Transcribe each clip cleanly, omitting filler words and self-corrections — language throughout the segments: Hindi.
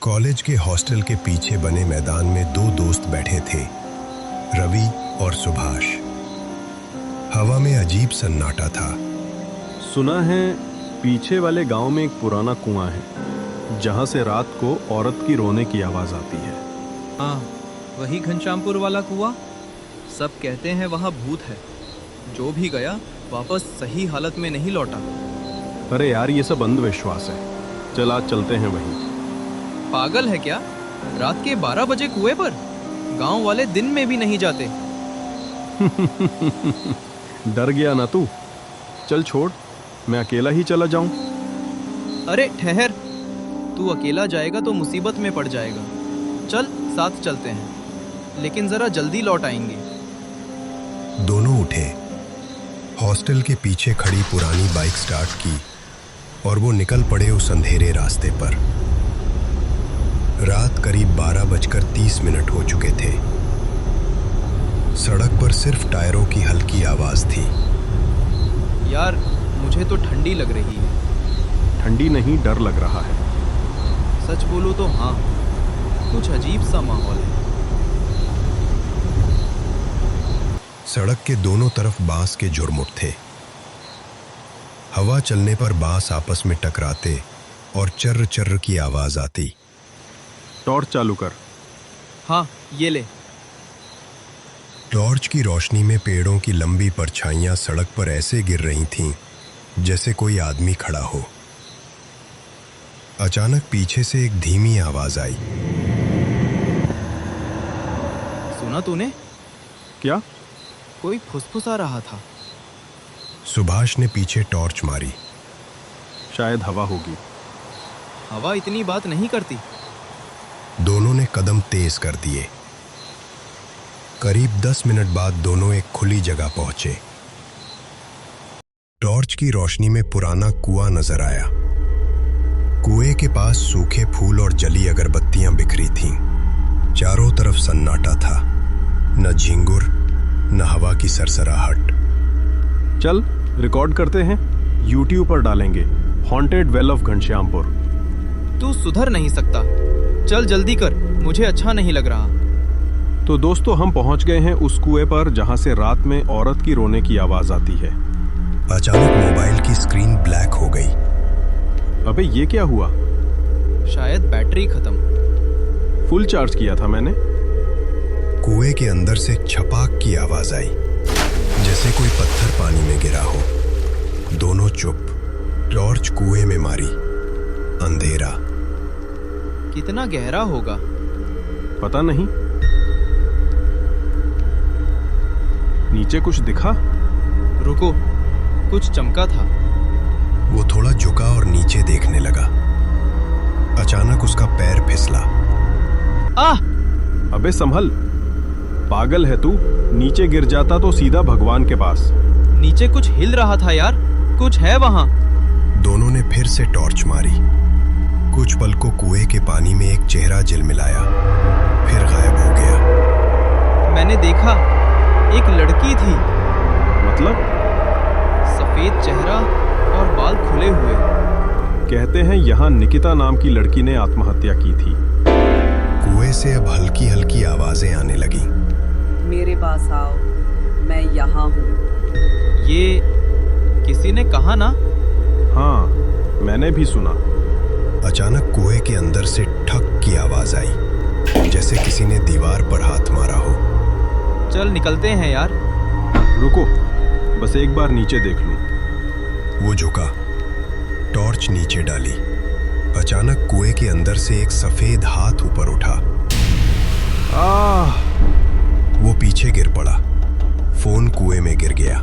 कॉलेज के हॉस्टल के पीछे बने मैदान में दो दोस्त बैठे थे, रवि और सुभाष। हवा में अजीब सन्नाटा था। सुना है पीछे वाले गांव में एक पुराना कुआं है जहां से रात को औरत की रोने की आवाज आती है। हाँ, वही घनश्यामपुर वाला कुआं। सब कहते हैं वहाँ भूत है। जो भी गया वापस सही हालत में नहीं लौटा। अरे यार, ये सब अंधविश्वास है। चल आज चलते हैं वहीं। पागल है क्या? रात के 12 बजे कुएं पर? गांव वाले दिन में भी नहीं जाते। डर गया ना तू? चल छोड़, मैं अकेला ही चला जाऊं। अरे ठहर, तू अकेला जाएगा तो मुसीबत में पड़ जाएगा। चल साथ चलते हैं, लेकिन जरा जल्दी लौट आएंगे। दोनों उठे, हॉस्टल के पीछे खड़ी पुरानी बाइक स्टार्ट की और वो निकल पड़े उस अंधेरे रास्ते पर। रात करीब 12:30 हो चुके थे। सड़क पर सिर्फ टायरों की हल्की आवाज थी। यार, मुझे तो ठंडी लग रही है। ठंडी नहीं, डर लग रहा है। सच बोलूं तो हाँ, कुछ अजीब सा माहौल है। सड़क के दोनों तरफ बांस के झुरमुट थे। हवा चलने पर बांस आपस में टकराते और चर्र चर्र की आवाज आती। टॉर्च चालू कर। हाँ, ये ले। टॉर्च की रोशनी में पेड़ों की लंबी परछाइयां सड़क पर ऐसे गिर रही थीं जैसे कोई आदमी खड़ा हो। अचानक पीछे से एक धीमी आवाज आई। सुना तूने? क्या? कोई फुसफुसा रहा था। सुभाष ने पीछे टॉर्च मारी। शायद हवा होगी। हवा इतनी बात नहीं करती। दोनों ने कदम तेज कर दिए। करीब 10 मिनट बाद दोनों एक खुली जगह पहुंचे। टॉर्च की रोशनी में पुराना कुआं नजर आया। कुएं के पास सूखे फूल और जली अगरबत्तियां बिखरी थीं। चारों तरफ सन्नाटा था, न झिंगुर न हवा की सरसराहट। चल रिकॉर्ड करते हैं, YouTube पर डालेंगे। Haunted well of Ghanshyampur. तू सुधर नहीं सकता। चल जल्दी कर, मुझे अच्छा नहीं लग रहा। तो दोस्तों, हम पहुंच गए हैं उस कुएं पर जहां से रात में औरत की रोने की आवाज आती है। अचानक मोबाइल की स्क्रीन ब्लैक हो गई। अबे ये क्या हुआ? शायद बैटरी खत्म। फुल चार्ज किया था मैंने। कुएं के अंदर से छपाक की आवाज आई, जैसे कोई पत्थर पानी में गिरा हो। दोनों चुप। टॉर्च कुएं में मारी। अंधेरा। कितना गहरा होगा? पता नहीं। नीचे कुछ दिखा? रुको, कुछ चमका था। वो थोड़ा झुका और नीचे देखने लगा। अचानक उसका पैर फिसला। आह! अबे संभल, पागल है तू? नीचे गिर जाता तो सीधा भगवान के पास। नीचे कुछ हिल रहा था यार, कुछ है वहां। दोनों ने फिर से टॉर्च मारी। कुछ पल को कुएं के पानी में एक चेहरा झिलमिलाया, फिर गायब हो गया। मैंने देखा, एक लड़की थी। मतलब? सफेद चेहरा और बाल खुले हुए। कहते हैं यहाँ निकिता नाम की लड़की ने आत्महत्या की थी। कुएं से अब हल्की हल्की आवाजें आने लगी। मेरे पास आओ, मैं यहाँ हूँ। ये किसी ने कहा ना? हाँ, मैंने भी सुना। अचानक कुएं के अंदर से ठक की आवाज आई, जैसे किसी ने दीवार पर हाथ मारा हो। चल निकलते हैं यार। रुको, बस एक बार नीचे देख लूं। वो झुका, टॉर्च नीचे डाली। अचानक कुएं के अंदर से एक सफेद हाथ ऊपर उठा। आह! वो पीछे गिर पड़ा। फोन कुएं में गिर गया।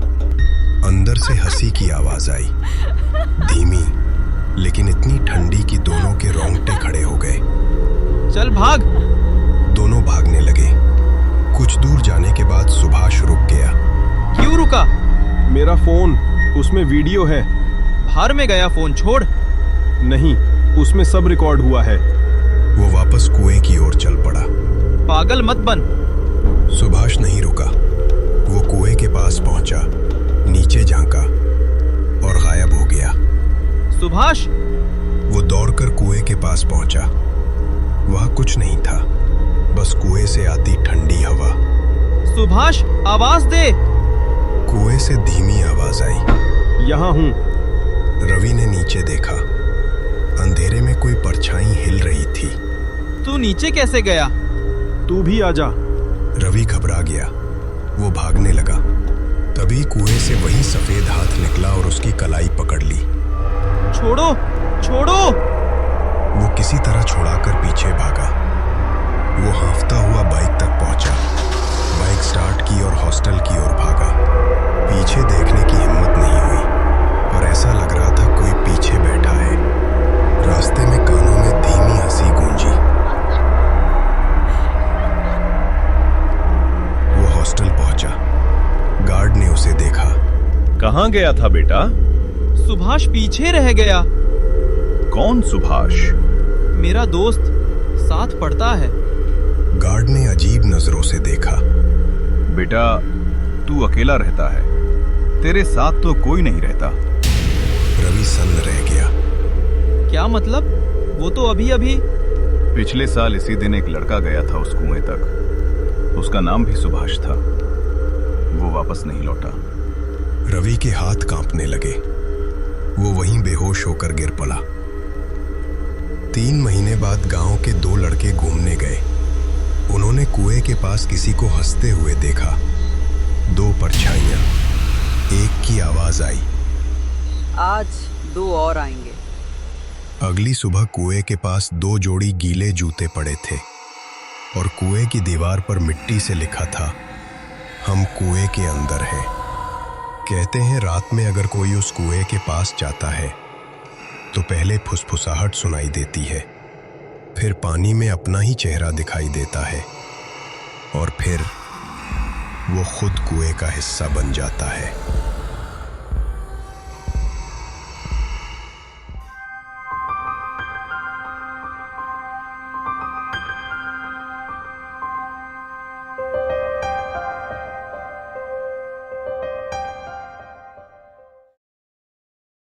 अंदर से हंसी की आवाज आई, धीमी लेकिन इतनी ठंडी कि दोनों के रोंगटे खड़े हो गए। चल भाग! दोनों भागने लगे। कुछ दूर जाने के बाद सुभाष रुक गया। क्यों रुका? मेरा फोन, उसमें वीडियो है। बाहर में गया फोन, छोड़। नहीं, उसमें सब रिकॉर्ड हुआ है। वो वापस कुएं की ओर चल पड़ा। पागल मत बन। सुभाष नहीं रुका। वो कुएं के पास पहुंचा, नीचे झांका और गायब हो गया। सुभाष! वो दौड़कर कुएं के पास पहुंचा। वहां कुछ नहीं था, बस कुएं से आती ठंडी हवा। सुभाष, आवाज दे। कुएं से धीमी आवाज आई। यहाँ हूँ। रवि ने नीचे देखा। अंधेरे में कोई परछाई हिल रही थी। तू नीचे कैसे गया? तू भी आजा। रवि घबरा गया। वो भागने लगा। तभी कुएं से वही सफेद हाथ निकला और उसकी कलाई पकड़ ली। छोड़ो, छोड़ो। वो किसी तरह छुड़ाकर पीछे भागा। वो हाँफता हुआ बाइक तक पहुंचा। बाइक स्टार्ट की और हॉस्टल की ओर भागा। पीछे देखने की हिम्मत नहीं हुई, पर ऐसा लग रहा था कोई पीछे बैठा है। रास्ते में कानों में धीमी हंसी गूंजी। वो हॉस्टल पहुंचा। गार्ड ने उसे देखा। कहाँ गया था बेटा? सुभाष पीछे रह गया। कौन सुभाष? मेरा दोस्त, साथ पढ़ता है। गार्ड ने अजीब नजरों से देखा। बेटा, तू अकेला रहता है, तेरे साथ तो कोई नहीं रहता। रवि सन्न रह गया। क्या मतलब? वो तो अभी अभी। पिछले साल इसी दिन एक लड़का गया था उस कुएं तक। उसका नाम भी सुभाष था। वो वापस नहीं लौटा। रवि के हाथ कांपने लगे। वो वहीं बेहोश होकर गिर पड़ा। 3 महीने बाद गांव के 2 लड़के घूमने गए। उन्होंने कुएं के पास किसी को हंसते हुए देखा। 2 परछाइयां। एक की आवाज आई, आज 2 और आएंगे। अगली सुबह कुएं के पास 2 जोड़ी गीले जूते पड़े थे और कुएं की दीवार पर मिट्टी से लिखा था, हम कुएं के अंदर हैं। कहते हैं रात में अगर कोई उस कुएं के पास जाता है तो पहले फुसफुसाहट सुनाई देती है, फिर पानी में अपना ही चेहरा दिखाई देता है और फिर वो खुद कुएं का हिस्सा बन जाता है।